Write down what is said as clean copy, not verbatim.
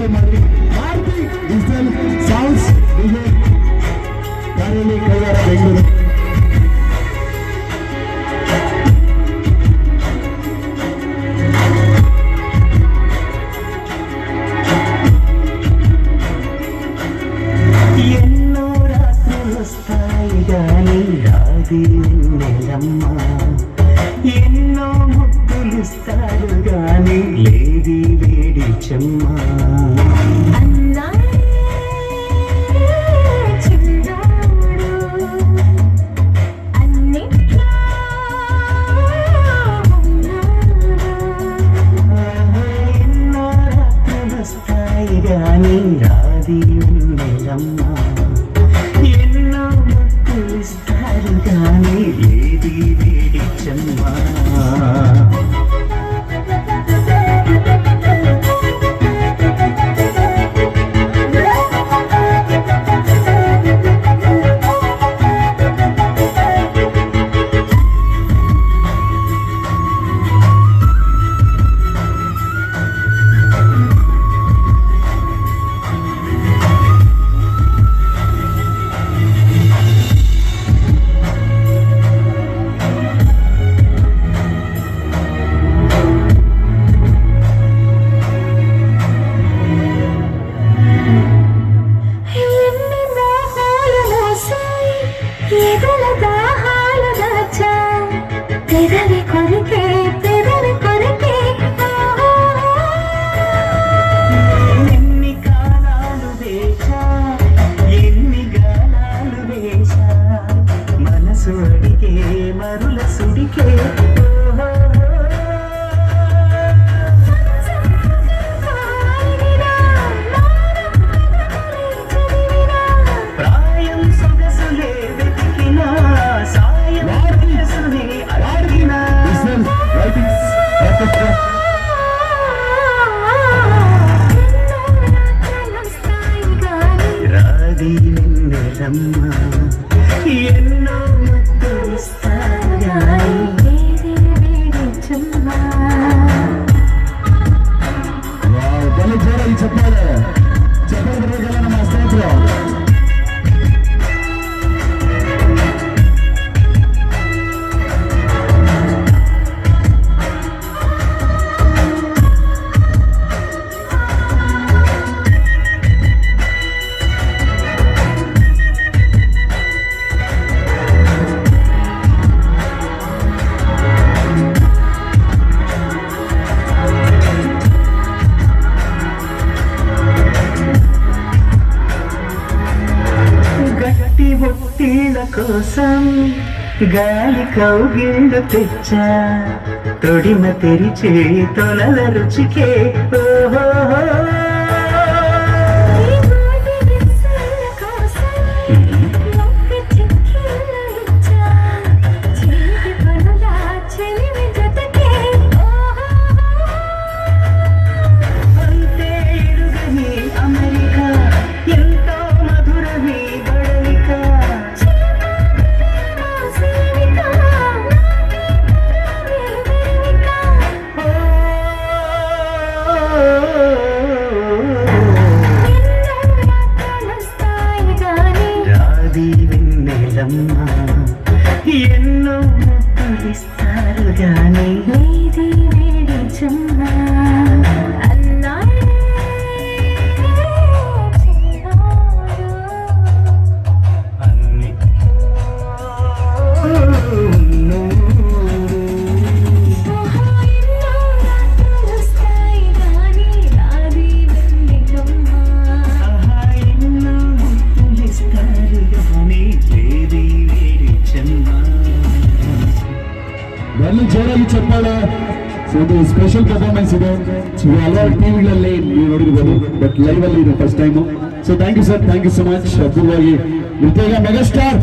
Enjoy ಮಾಡಿ. Maruti digital sounds DJ ದಾರಿಯಲ್ಲಿ ಕೈವಾರ ಬೆಂಗಳೂರು. ఎన్నో రాత్రులు వస్తాయి గాని రాది నెలమ్మ, ఎన్నో ముద్దులిస్తాడు గాని లేది వేడి చెమ్మ. ఎన్నో రాత్రులు వస్తాయి గాని రాది నెలమ్మ, ఎన్నో ముద్దులిస్తాడు గాని లేది వేడి చెమ్మ. పెదవి కొరికే పెదవి కొరికే ఎన్ని కాలాలు వేశా, ఎన్ని గాలాలు వేశా, మనసు అడిగే మరుల సుడికే. ప్రాయం సొగసులే వెతికినా సాయం వయసునే అడిగినా. రాది నెలమ్మ, ఎన్నో ముద్దులిస్తాడు గాని లేది వేడి చెమ్మ. చెప్పాలి చెప్పగల మా స్నేహితులు. గట్టి ఒత్తిళ్ళ కోసం గాలి కౌగిళ్ళు తెచ్చా, తొడిమ తెరిచే తొలల రుచికే. ఓహో అంతే ఎరుగని అమెరికా, ఎంతో మధురమే బడలిక. రాది వెన్నెలమ్మ, ఎన్నో ముద్దులిస్తారు గాని లేది వేడి చెమ్మ. అన్ని ఎన్నో ముద్దులిస్తారు గాని లేది వేడి చెమ్మ. మళ్ళీ ಜೋರಾಗಿ చెప్పాలి. ಸೊ ಇದು ಸ್ಪೆಷಲ್ ಪರ್ಫಾರ್ಮೆನ್ಸ್ ಇದೆ. ಸೊ ಹಲವಾರು ಟಿವಿಗಳಲ್ಲಿ ನೀವು ನೋಡಿರ್ಬೋದು, ಬಟ್ ಲೈವ್ ಅಲ್ಲಿ ಇದು first time. So thank you sir, thank you so much. ಅದ್ಭುತವಾಗಿ ನೃತ್ಯ ಮೆಗಾಸ್ಟಾರ್